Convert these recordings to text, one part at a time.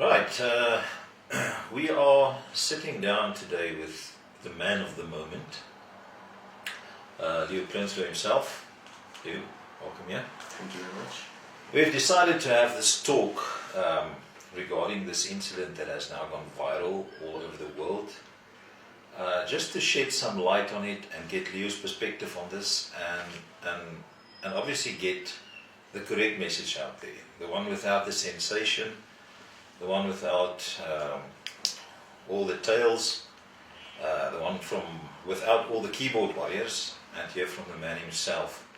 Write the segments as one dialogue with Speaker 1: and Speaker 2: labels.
Speaker 1: Right, we are sitting down today with the man of the moment, Leo Prinsloo himself. Leo, welcome here.
Speaker 2: Thank you very much.
Speaker 1: We've decided to have this talk regarding this incident that has now gone viral all over the world, just to shed some light on it and get Leo's perspective on this and obviously get the correct message out there, the one without the sensation, the one without all the tales, the one without all the keyboard warriors, and hear from the man himself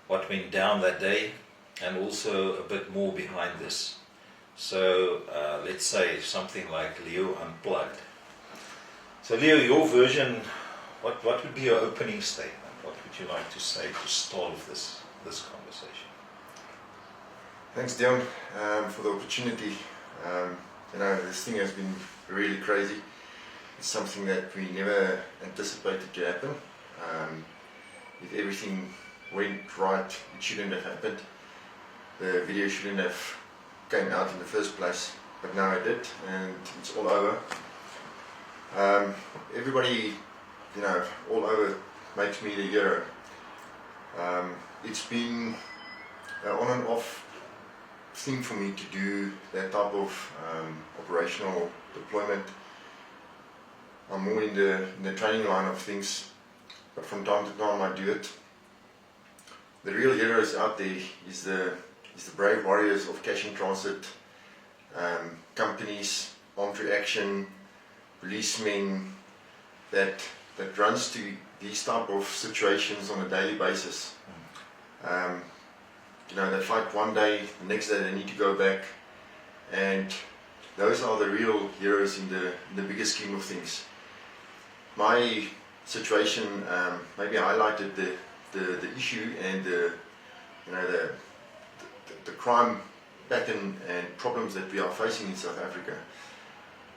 Speaker 1: what went down that day, and also a bit more behind this. So let's say something like Leo Unplugged. So Leo, your version, what would be your opening statement? What would you like to say to start with this conversation?
Speaker 2: Thanks, Dion, for the opportunity. This thing has been really crazy. It's something that we never anticipated to happen. If everything went right, it shouldn't have happened. The video shouldn't have came out in the first place, but now it did, and it's all over. Everybody, all over makes me the hero. It's been an on and off thing for me to do that type of operational deployment. I'm more in the training line of things, but from time to time I do it. The real heroes out there is the brave warriors of cash in transit, companies, armed reaction, policemen that runs to these type of situations on a daily basis. They fight one day, the next day they need to go back, and those are the real heroes in the bigger scheme of things. My situation maybe highlighted the issue and the crime pattern and problems that we are facing in South Africa,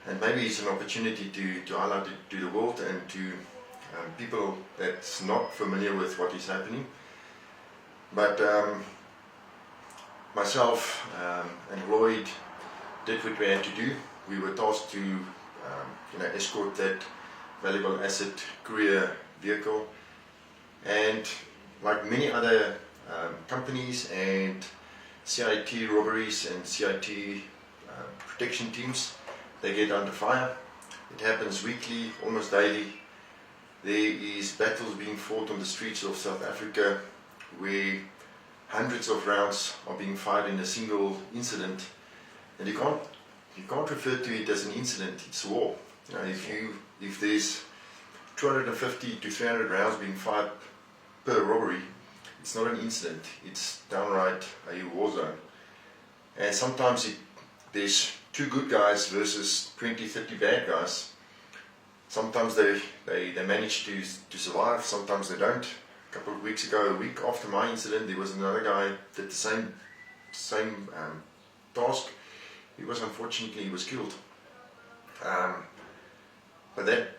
Speaker 2: and maybe it's an opportunity to highlight it to the world and to people that's not familiar with what is happening. But myself and Lloyd did what we had to do. We were tasked to escort that valuable asset courier vehicle, and like many other companies and CIT robberies and CIT protection teams, they get under fire. It happens weekly, almost daily. There is battles being fought on the streets of South Africa where hundreds of rounds are being fired in a single incident, and you can't refer to it as an incident. It's war. If there's 250 to 300 rounds being fired per robbery, it's not an incident. It's downright a war zone. And sometimes there's two good guys versus 20, 30 bad guys. Sometimes they manage to survive. Sometimes they don't. A couple of weeks ago, a week after my incident, there was another guy that did the same task. He was killed. But that,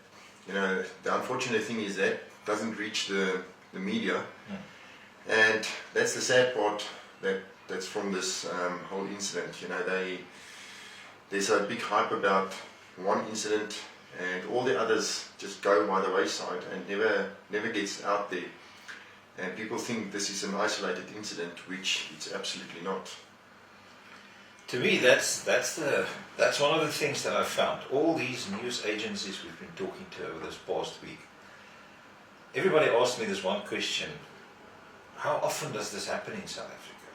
Speaker 2: the unfortunate thing is that doesn't reach the media, and that's the sad part that's from this whole incident. There's a big hype about one incident, and all the others just go by the wayside and never gets out there. And people think this is an isolated incident, which it's absolutely not.
Speaker 1: To me, that's one of the things that I found. All these news agencies we've been talking to over this past week, everybody asked me this one question: how often does this happen in South Africa?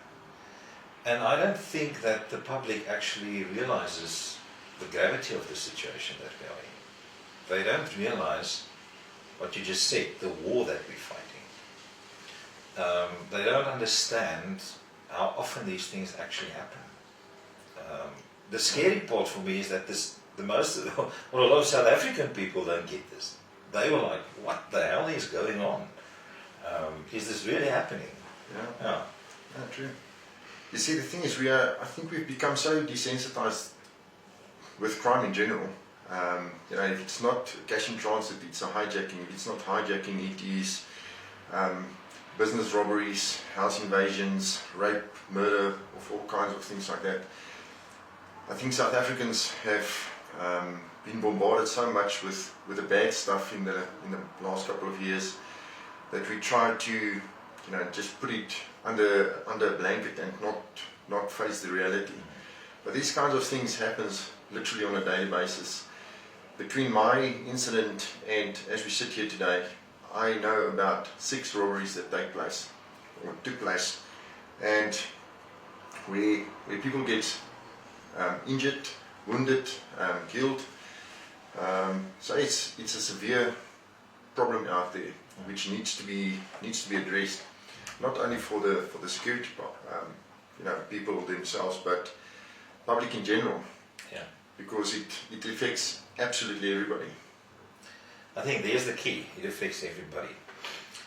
Speaker 1: And I don't think that the public actually realizes the gravity of the situation that we are in. They don't realize what you just said, the war that we're fighting. They don't understand how often these things actually happen. The scary part for me is that a lot of South African people don't get this. They were like, what the hell is going on? Is this really happening?
Speaker 2: Yeah, true. You see, the thing is, I think we've become so desensitized with crime in general. If it's not cash in transit, it's a hijacking. If it's not hijacking, it is business robberies, house invasions, rape, murder, of all kinds of things like that. I think South Africans have been bombarded so much with the bad stuff in the last couple of years that we try to just put it under a blanket and not face the reality. But these kinds of things happens literally on a daily basis. Between my incident and as we sit here today, I know about 6 robberies that took place, and where people get injured, wounded, killed. So it's a severe problem out there which needs to be addressed, not only for the security people themselves, but public in general.
Speaker 1: Yeah.
Speaker 2: Because it affects absolutely everybody.
Speaker 1: I think there's the key. It affects everybody.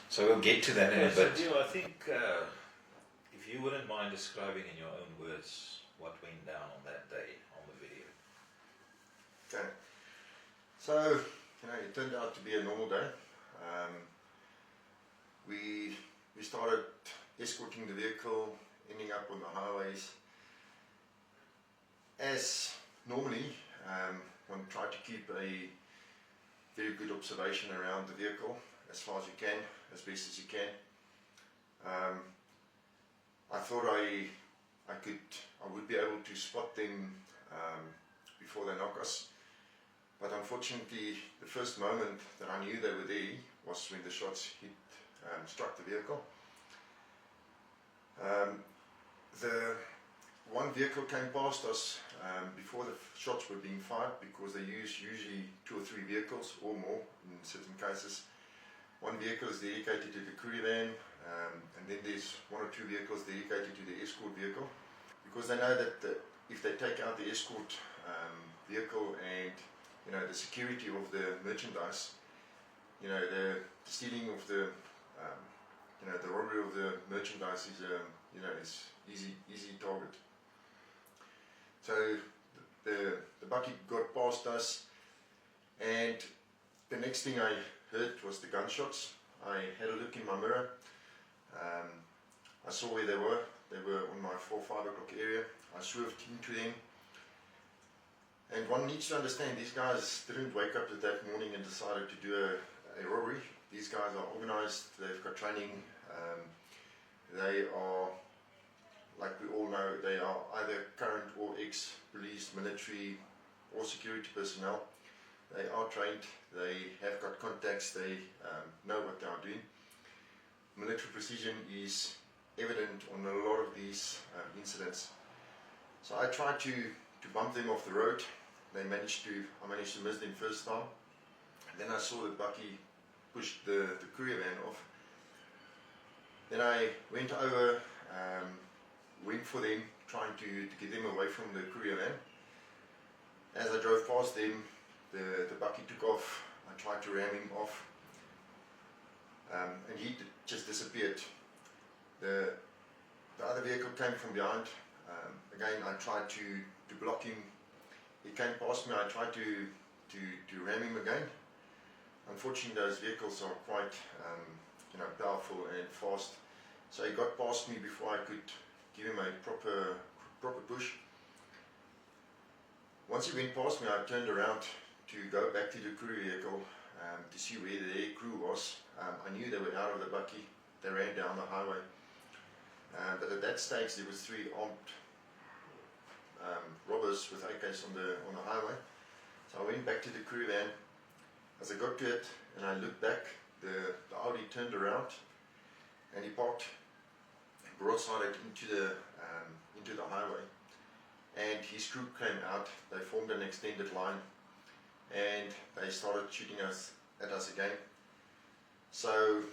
Speaker 1: So we'll get to that in a bit. I think if you wouldn't mind describing in your own words what went down on that day on the video.
Speaker 2: Okay. So, it turned out to be a normal day. We started escorting the vehicle, ending up on the highways. As normally, one tried to keep a very good observation around the vehicle as far as you can, as best as you can. I thought I would be able to spot them before they knock us, but unfortunately the first moment that I knew they were there was when the shots struck the vehicle. The one vehicle came past us before the shots were being fired, because they use usually 2 or 3 vehicles or more in certain cases. One vehicle is dedicated to the courier van, and then there's 1 or 2 vehicles dedicated to the escort vehicle, because they know that if they take out the escort vehicle and the security of the merchandise, the stealing of the the robbery of the merchandise is easy target. So the bucket got past us, and the next thing I heard was the gunshots. I had a look in my mirror. I saw where they were. They were on my 4-5 o'clock area. I swerved into them. And one needs to understand, these guys didn't wake up that morning and decided to do a robbery. These guys are organized, they've got training. They are, like we all know, they are either current or ex-police, military or security personnel. They are trained, they have got contacts, they know what they are doing. Military precision is evident on a lot of these incidents. So I tried to bump them off the road. I managed to miss them first time. Then I saw that Bucky pushed the courier van off. Then I went over, went for them, trying to get them away from the courier van. As I drove past them, the Bucky took off. I tried to ram him off, and he just disappeared. The other vehicle came from behind. Again, I tried to block him. He came past me. I tried to ram him again. Unfortunately, those vehicles are quite powerful and fast. So he got past me before I could give him a proper push. Once he went past me, I turned around to go back to the courier vehicle to see where their crew was. I knew they were out of the bucky. They ran down the highway. But at that stage, there was 3 armed robbers with AKs on the highway. So I went back to the courier van. As I got to it and I looked back, the Audi turned around and he parked broadside into the highway. And his crew came out. They formed an extended line and they started shooting at us again. So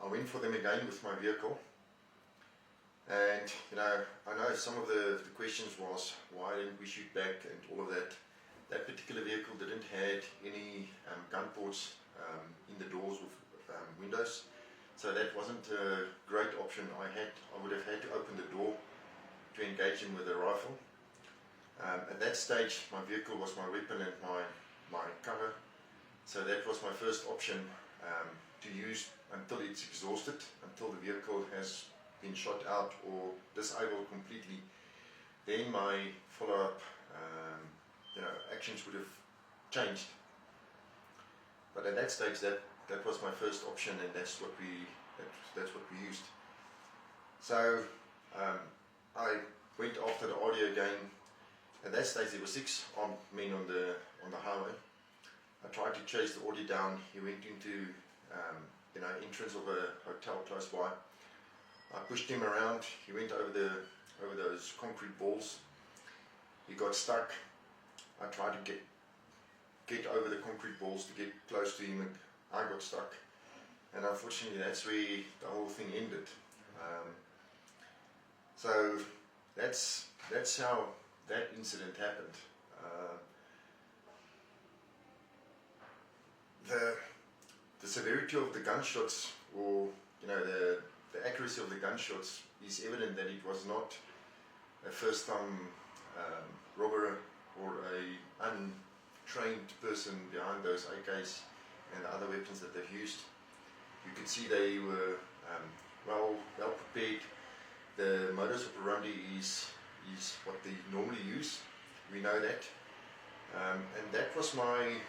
Speaker 2: I went for them again with my vehicle. And I know some of the questions was, why didn't we shoot back and all of that. That particular vehicle didn't have any gun ports in the doors with windows, so that wasn't a great option. I would have had to open the door to engage him with a rifle. At that stage, my vehicle was my weapon and my cover, so that was my first option to use until it's exhausted, until the vehicle has been shot out or disabled completely. then my follow-up actions would have changed. But at that stage, that was my first option, and that's what we used. So I went after the audio again. At that stage, there were 6 armed men on the highway. I tried to chase the audio down. He went into entrance of a hotel close by. I pushed him around. He went over those concrete balls. He got stuck. I tried to get over the concrete balls to get close to him, and I got stuck. And unfortunately, that's where the whole thing ended. So that's how that incident happened. The severity of the gunshots, or the accuracy of the gunshots, is evident that it was not a first-time robber or a untrained person behind those AKs and the other weapons that they've used. You could see they were well prepared. The modus operandi is what they normally use. We know that, and that was my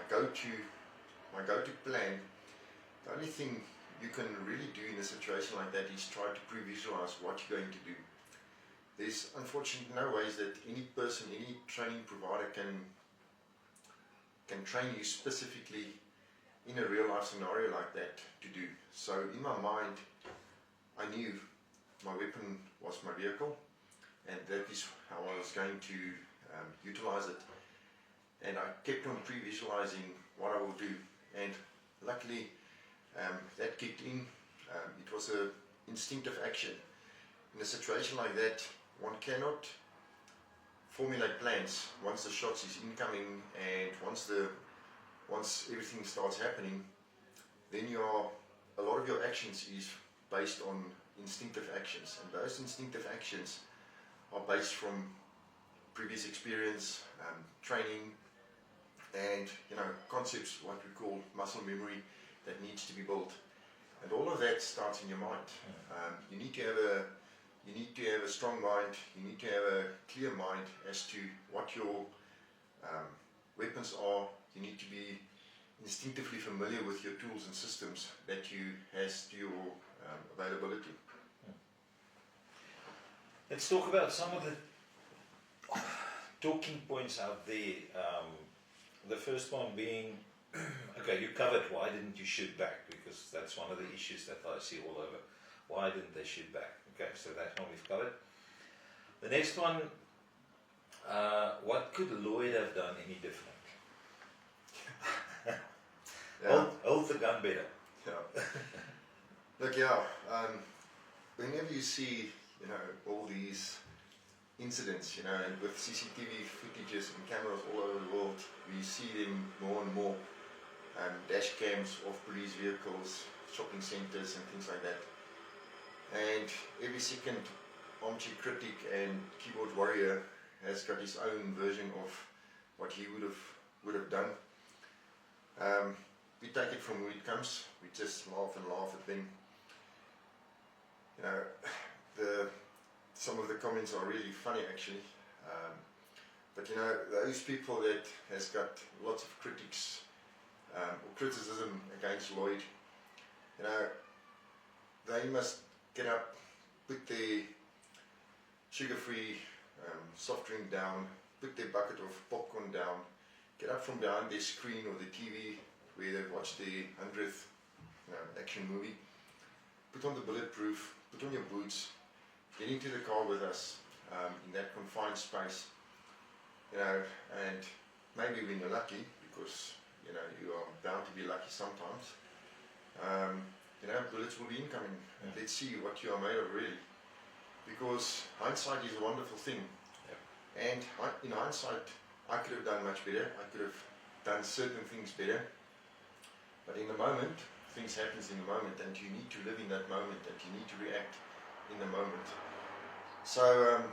Speaker 2: go-to plan. The only thing you can really do in a situation like that is try to pre-visualize what you're going to do. There's unfortunately no ways that any person, any training provider can train you specifically in a real life scenario like that to do. So in my mind, I knew my weapon was my vehicle, and that is how I was going to utilize it. And I kept on pre-visualizing what I will do, and luckily that kicked in. It was an instinctive action. In a situation like that, one cannot formulate plans once the shots is incoming, and once everything starts happening, then a lot of your actions is based on instinctive actions, and those instinctive actions are based from previous experience, training, and concepts, what we call muscle memory, that needs to be built. And all of that starts in your mind. You need to have a strong mind. You need to have a clear mind as to what your weapons are. You need to be instinctively familiar with your tools and systems that you has to your availability.
Speaker 1: Let's talk about some of the talking points out there. The first one being, okay, you covered why didn't you shoot back, because that's one of the issues that I see all over. Why didn't they shoot back? Okay, so that one we've covered. The next one, what could Lloyd have done any different? Hold the gun better.
Speaker 2: Yeah. Look, whenever you see, all these incidents, and with CCTV footages and cameras all over the world, we see them more and more. Dash cams of police vehicles, shopping centres and things like that. And every second armchair critic and keyboard warrior has got his own version of what he would have done. We take it from where it comes. We just laugh and laugh at them. Some of the comments are really funny actually. But those people that has got lots of critics or criticism against Lloyd, they must get up, put their sugar-free soft drink down, put their bucket of popcorn down, get up from behind their screen or the TV where they've watched their 100th action movie, put on the bulletproof, put on your boots, get into the car with us in that confined space, and maybe when you're lucky, because you are bound to be lucky sometimes, bullets will be incoming. Yeah. Let's see what you are made of really, because hindsight is a wonderful thing. Yeah. And in hindsight, I could have done much better. I could have done certain things better, but in the moment, things happen in the moment, and you need to live in that moment, and you need to react in the moment. So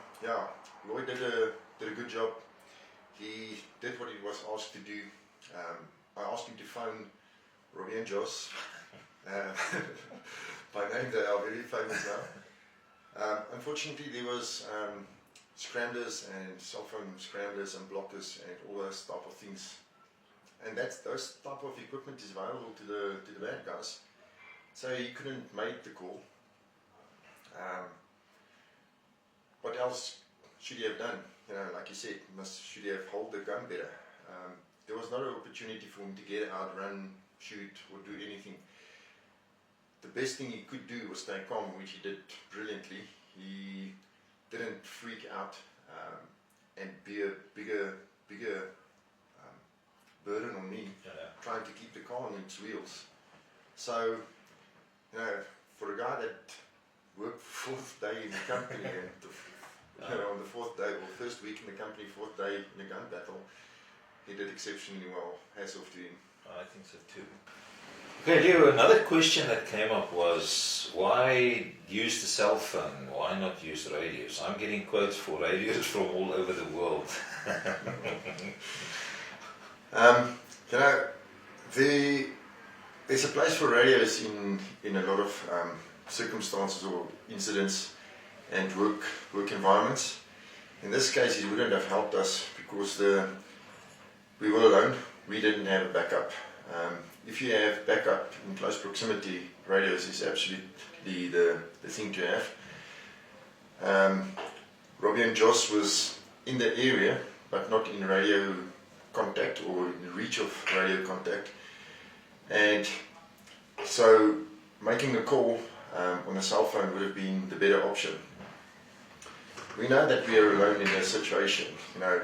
Speaker 2: Lloyd did a good job. He did what he was asked to do. I asked him to phone Robbie and Joss. By name, they are very famous Unfortunately, there was scramblers and cell phone scramblers and blockers and all those type of things. And those type of equipment is available to the bad guys. So he couldn't make the call. What else should he have done? Like you said, should he have held the gun better? There was not an opportunity for him to get out, run, shoot, or do anything. The best thing he could do was stay calm, which he did brilliantly. He didn't freak out and be a bigger burden on me, trying to keep the car on its wheels. So, for a guy that worked fourth day in the company and on the fourth day, or first week in the company, fourth day in a gun battle, he did exceptionally well. Hats off to him.
Speaker 1: I think so too. Okay, Leo, another question that came up was, why use the cell phone? Why not use radios? I'm getting quotes for radios from all over the world.
Speaker 2: There's a place for radios in a lot of circumstances or incidents and work environments. In this case, it wouldn't have helped us because we were alone. We didn't have a backup. If you have backup in close proximity, radios is absolutely the thing to have. Robbie and Joss was in the area, but not in radio contact or in reach of radio contact. And so making a call on a cell phone would have been the better option. We know that we are alone in a situation.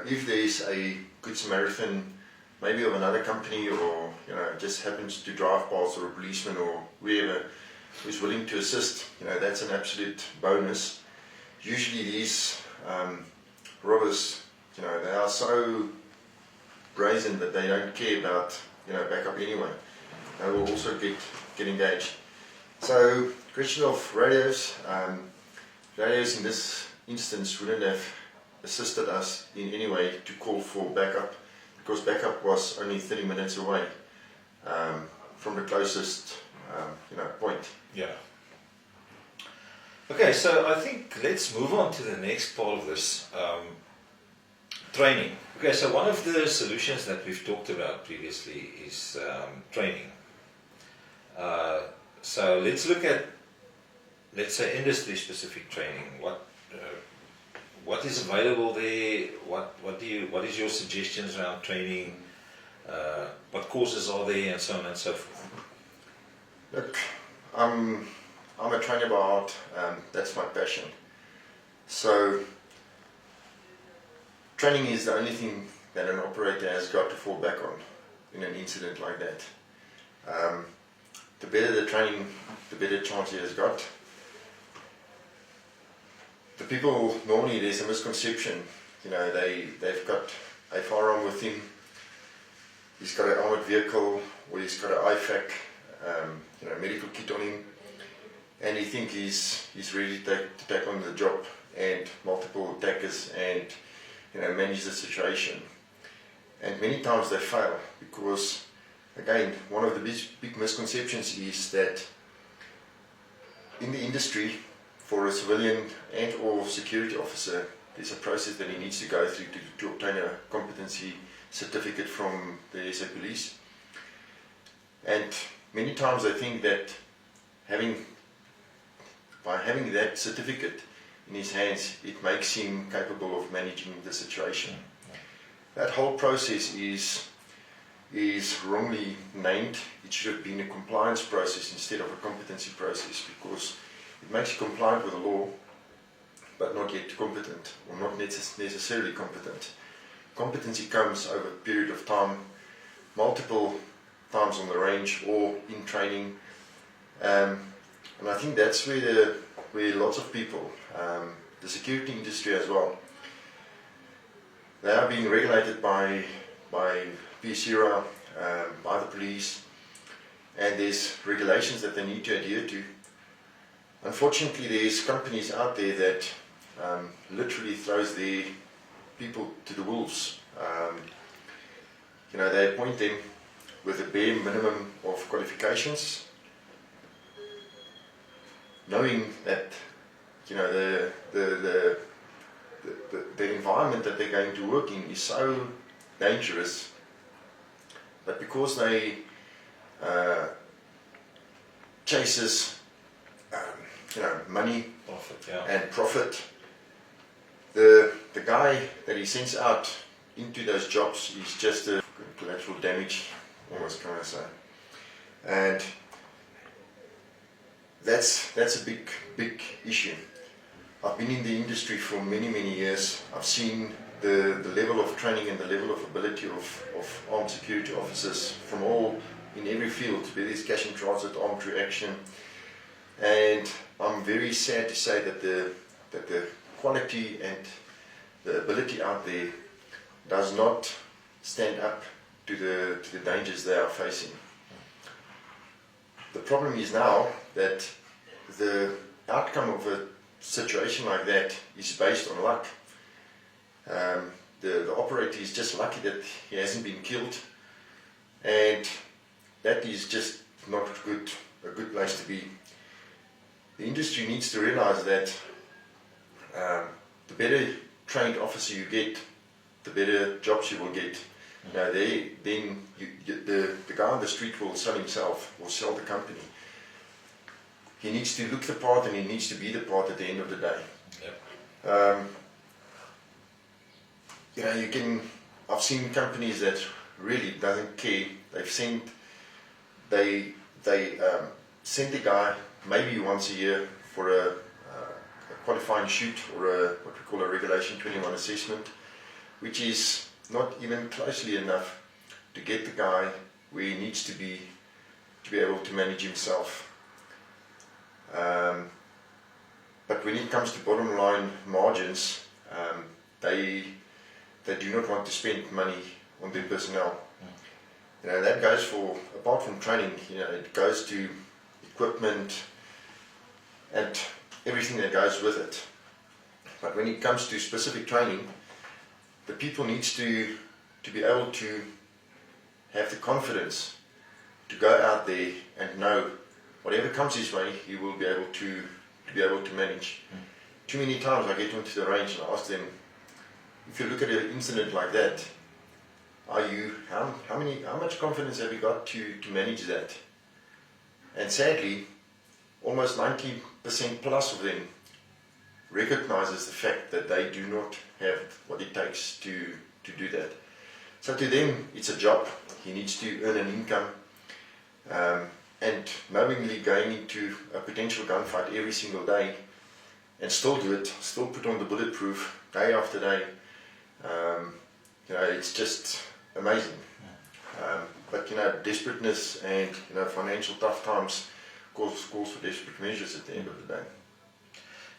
Speaker 2: If there is a good Samaritan, maybe of another company, or just happens to drive past, or a policeman or whoever who's willing to assist, that's an absolute bonus. Usually these robbers, they are so brazen that they don't care about backup anyway. They will also get engaged. So, question of radios. Radios in this instance wouldn't have assisted us in any way to call for backup, because backup was only 30 minutes away from the closest point.
Speaker 1: Yeah. Okay, so I think let's move on to the next part of this, training. Okay, so one of the solutions that we've talked about previously is training. So let's look at, let's say, industry-specific training. What is available there? What is your suggestions around training? What courses are there, and so on and so forth?
Speaker 2: Look, I'm a trainer by heart. That's my passion. So training is the only thing that an operator has got to fall back on in an incident like that. The better the training, the better chance he has got. The people, normally there's a misconception, they've got a firearm with him, he's got an armoured vehicle, or he's got an IFAC, medical kit on him, and he think he's ready to take on the job and multiple attackers and manage the situation. And many times they fail because, again, one of the big misconceptions is that in the industry, for a civilian and or security officer, there's a process that he needs to go through to obtain a competency certificate from the SA Police. And many times I think that by having that certificate in his hands, it makes him capable of managing the situation. That whole process is wrongly named. It should have been a compliance process instead of a competency process, because it makes you compliant with the law, but not yet competent, or not necessarily competent. Competency comes over a period of time, multiple times on the range or in training, and I think that's where lots of people, the security industry as well, they are being regulated by PSERA, by the police, and there's regulations that they need to adhere to. Unfortunately, there's companies out there that literally throws their people to the wolves. They appoint them with a bare minimum of qualifications, knowing that you know, the environment that they're going to work in is so dangerous, but because they chases money and profit, the guy that he sends out into those jobs is just a collateral damage, almost can I say, and that's a big issue. I've been in the industry for many years. I've seen the level of training and the level of ability of armed security officers from all in every field, whether it's cash in transit, armed reaction, and I'm very sad to say that the quality and the ability out there does not stand up to the dangers they are facing. The problem is now that the outcome of a situation like that is based on luck. The operator is just lucky that he hasn't been killed, and that is just not a good place to be. The industry needs to realize that the better trained officer you get, the better jobs you will get. Now then the guy on the street will sell himself or sell the company. He needs to look the part and he needs to be the part at the end of the day. Yep. I've seen companies that really doesn't care. They send the guy maybe once a year for a qualifying shoot or what we call a Regulation 21 assessment, which is not even closely enough to get the guy where he needs to be able to manage himself. But when it comes to bottom line margins, they do not want to spend money on their personnel. That goes for, apart from training, it goes to equipment and everything that goes with it. But when it comes to specific training, the people needs to be able to have the confidence to go out there and know whatever comes his way, he will be able to manage. Too many times I get onto the range and I ask them, if you look at an incident like that, how much confidence have you got to manage that? And sadly, almost 90% plus of them recognizes the fact that they do not have what it takes to do that. So to them, it's a job. He needs to earn an income. And knowingly going into a potential gunfight every single day and still do it, still put on the bulletproof day after day, it's just amazing. But desperateness and financial tough times calls for desperate measures at the end of the day.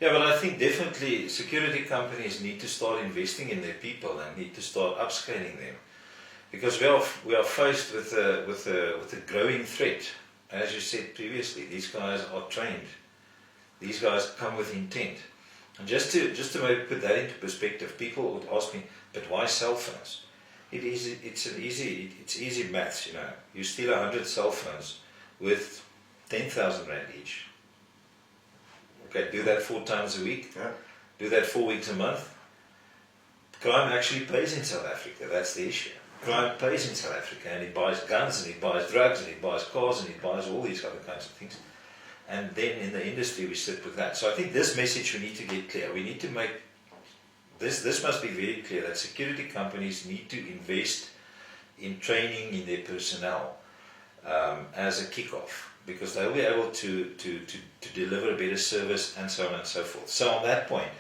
Speaker 1: Yeah, but I think definitely security companies need to start investing in their people and need to start upscaling them, because we are faced with a growing threat. As you said previously, these guys are trained. These guys come with intent. And just to maybe put that into perspective, people would ask me, but why cell phones? It's easy maths, You steal 100 cell phones with 10,000 rand each. Okay, do that 4 times a week.
Speaker 2: Yeah.
Speaker 1: Do that 4 weeks a month. Crime actually pays in South Africa. That's the issue. Crime pays in South Africa, and he buys guns, and he buys drugs, and he buys cars, and he buys all these other kinds of things. And then in the industry we sit with that. So I think this message we need to get clear. We need to make this must be very clear, that security companies need to invest in training in their personnel as a kickoff, because they'll be able to deliver a better service and so on and so forth. So on that point,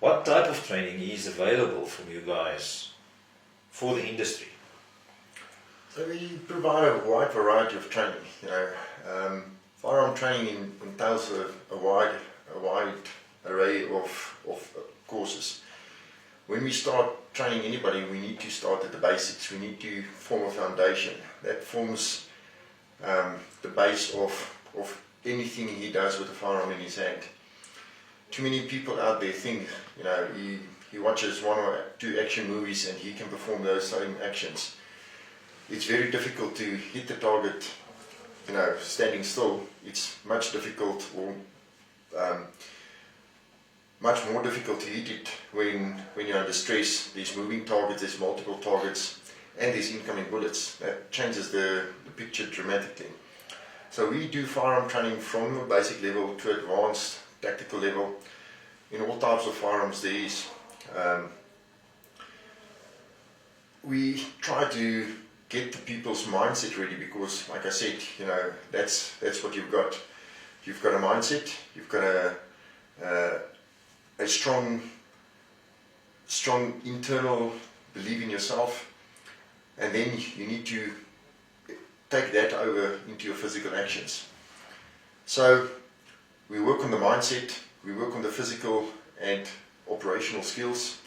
Speaker 1: what type of training is available from you guys for the industry?
Speaker 2: So we provide a wide variety of training. Firearm training entails a wide array of courses. When we start training anybody, we need to start at the basics. We need to form a foundation that forms the base of anything he does with a firearm in his hand. Too many people out there think, he watches 1 or 2 action movies and he can perform those same actions. It's very difficult to hit the target, standing still. It's much difficult, or much more difficult to hit it when you're under stress. There's moving targets, there's multiple targets, and there's incoming bullets. That changes the picture dramatically. So we do firearm training from a basic level to advanced tactical level. In all types of firearms there is. We try to get the people's mindset ready because, like I said, you know, that's what you've got. You've got a mindset, you've got a strong internal belief in yourself, and then you need to take that over into your physical actions. So we work on the mindset, we work on the physical and operational skills,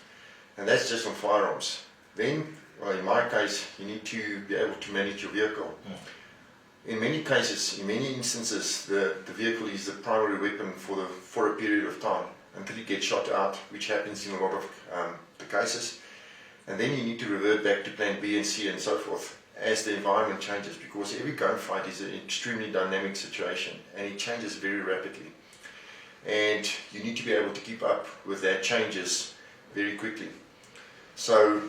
Speaker 2: and that's just on firearms. Then, well, in my case, you need to be able to manage your vehicle. In many cases, in many instances, the vehicle is the primary weapon for a period of time until you get shot out, which happens in a lot of the cases. And then you need to revert back to plan B and C and so forth as the environment changes, because every gunfight is an extremely dynamic situation and it changes very rapidly. And you need to be able to keep up with that changes very quickly. So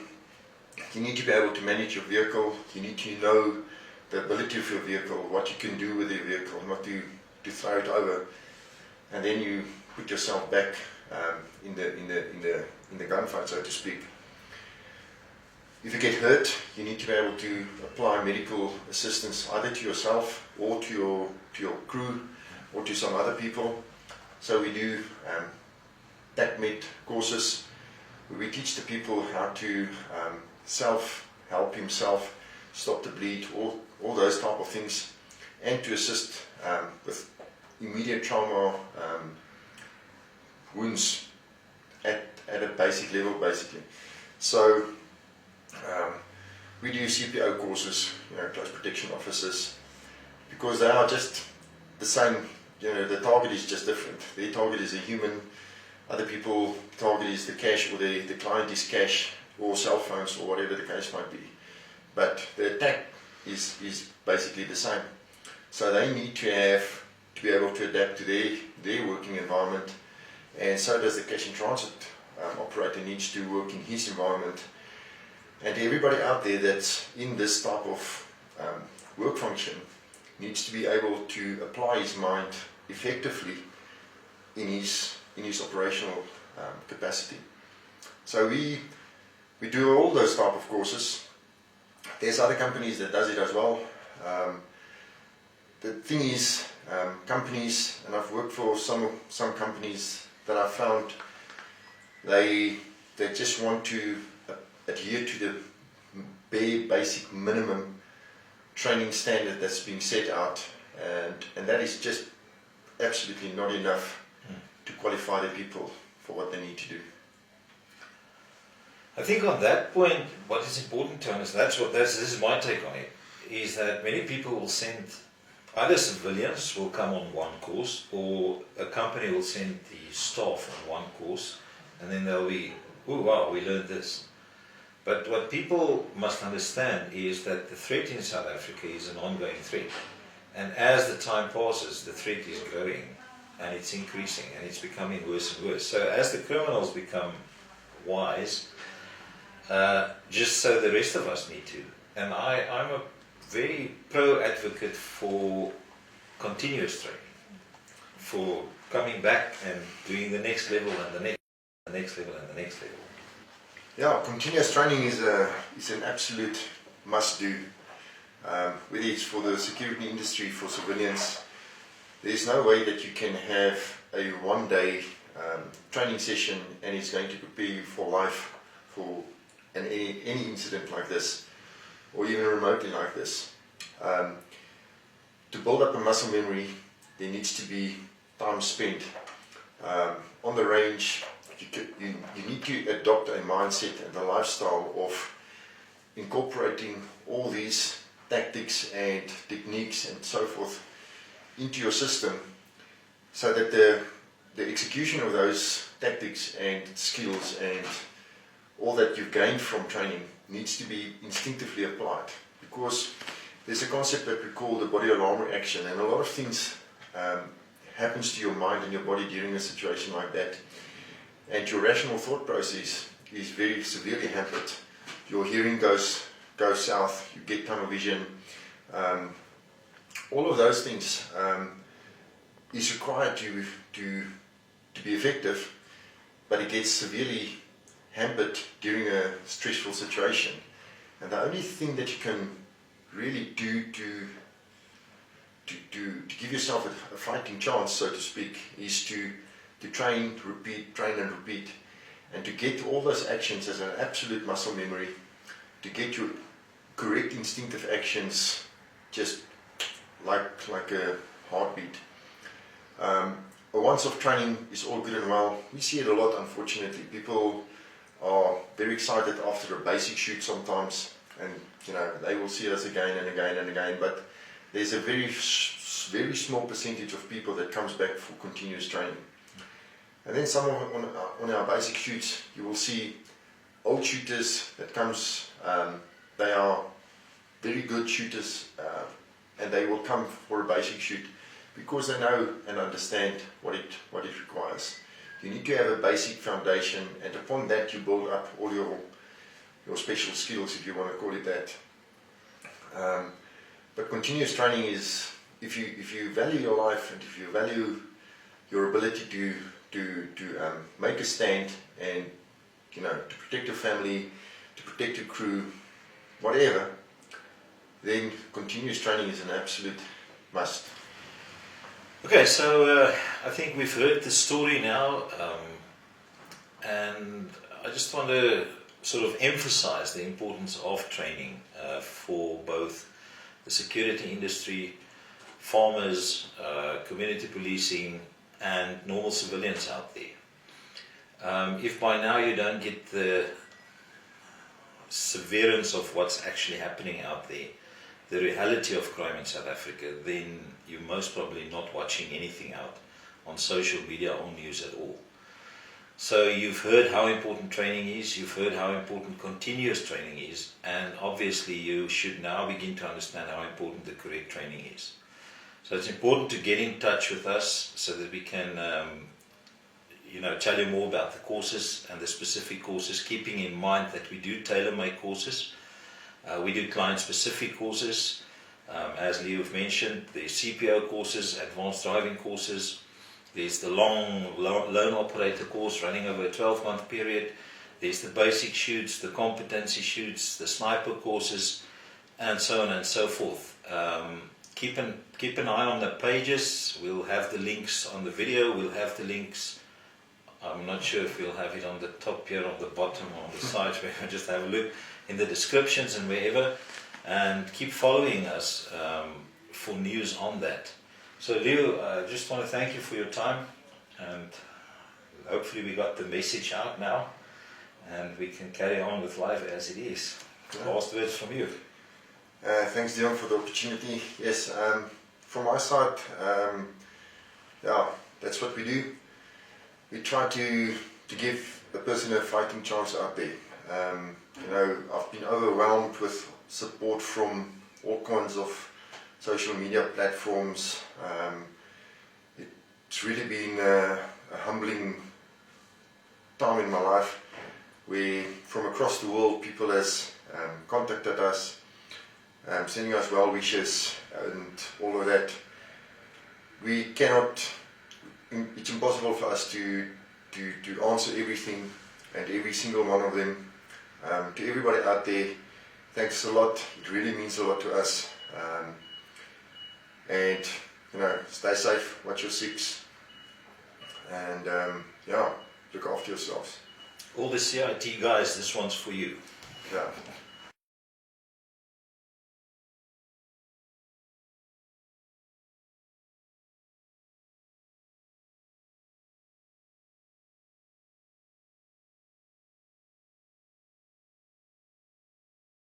Speaker 2: you need to be able to manage your vehicle, you need to know the ability of your vehicle, what you can do with your vehicle, not to throw it over, and then you put yourself back in the gunfight, so to speak. If you get hurt, you need to be able to apply medical assistance either to yourself or to your crew or to some other people. So we do TACMED courses where we teach the people how to help himself, stop the bleed, all those type of things, and to assist with immediate trauma wounds at a basic level, basically. So we do CPO courses, you know, close protection officers, because they are just the same. You know, the target is just different. Their target is a human. Other people, target is the cash, or the client is cash, or cell phones, or whatever the case might be. But the attack is basically the same. So they need to be able to adapt to their working environment, and so does the cash and transit operator needs to work in his environment. And everybody out there that's in this type of work function needs to be able to apply his mind effectively in his operational capacity. So we do all those type of courses. There's other companies that does it as well. The thing is, companies, and I've worked for some companies that I found they just want to adhere to the bare basic minimum training standard that's being set out, and that is just absolutely not enough to qualify the people for what they need to do.
Speaker 1: I think on that point, what is important to understand, this is my take on it, is that many people will send, either civilians will come on one course, or a company will send the staff on one course, and then they'll be, oh wow, we learned this. But what people must understand is that the threat in South Africa is an ongoing threat. And as the time passes, the threat is growing, and it's increasing, and it's becoming worse and worse. So as the criminals become wise, just so the rest of us need to. And I'm a very pro-advocate for continuous training, for coming back and doing the next level and the next level and the next level.
Speaker 2: Yeah, continuous training is an absolute must-do. Whether it's for the security industry, for civilians, there's no way that you can have a one-day training session and it's going to prepare you for life for any incident like this, or even remotely like this. To build up a muscle memory, there needs to be time spent on the range. You need to adopt a mindset and a lifestyle of incorporating all these tactics and techniques and so forth into your system, so that the execution of those tactics and skills and all that you've gained from training needs to be instinctively applied. Because there's a concept that we call the body alarm reaction, and a lot of things happens to your mind and your body during a situation like that. and your rational thought process is very severely hampered. Your hearing goes south, you get tunnel vision, all of those things is required to be effective, but it gets severely hampered during a stressful situation. And the only thing that you can really do to give yourself a fighting chance, so to speak, is to train and repeat, and to get all those actions as an absolute muscle memory, to get your correct instinctive actions just like a heartbeat. A once-off training is all good and well. We see it a lot, unfortunately. People are very excited after a basic shoot sometimes, and they will see us again and again and again, but there's a very small percentage of people that comes back for continuous training. And then some on our basic shoots, you will see old shooters that comes, they are very good shooters, and they will come for a basic shoot because they know and understand what it requires. You need to have a basic foundation, and upon that you build up all your special skills, if you want to call it that. But continuous training is, if you value your life, and if you value your ability to make a stand, and to protect your family, to protect your crew, whatever, then continuous training is an absolute must.
Speaker 1: Okay, so I think we've heard the story now, and I just want to sort of emphasize the importance of training for both the security industry, farmers, community policing, and normal civilians out there. If by now you don't get the severance of what's actually happening out there, the reality of crime in South Africa, then you're most probably not watching anything out on social media or news at all. So you've heard how important training is, you've heard how important continuous training is, and obviously you should now begin to understand how important the correct training is. So it's important to get in touch with us so that we can tell you more about the courses and the specific courses, keeping in mind that we do tailor-make courses. We do client-specific courses. As Leo mentioned, there's CPO courses, advanced driving courses. There's the long loan operator course running over a 12-month period. There's the basic shoots, the competency shoots, the sniper courses, and so on and so forth. Keep an eye on the pages. We'll have the links on the video. We'll have the links. I'm not sure if we'll have it on the top here, on the bottom, or on the sides. Where just have a look in the descriptions and wherever, and keep following us for news on that. So Leo, I just want to thank you for your time, and hopefully we got the message out now, and we can carry on with life as it is. Last words from you.
Speaker 2: Thanks, Dion, for the opportunity. Yes, from my side, that's what we do. We try to give a person a fighting chance out there. I've been overwhelmed with support from all kinds of social media platforms. It's really been a humbling time in my life where from across the world people has contacted us, sending us well wishes and all of that. It's impossible for us to answer everything and every single one of them. To everybody out there, thanks a lot. It really means a lot to us. And stay safe, watch your six, and look after yourselves.
Speaker 1: All the CIT guys, this one's for you.
Speaker 2: Yeah.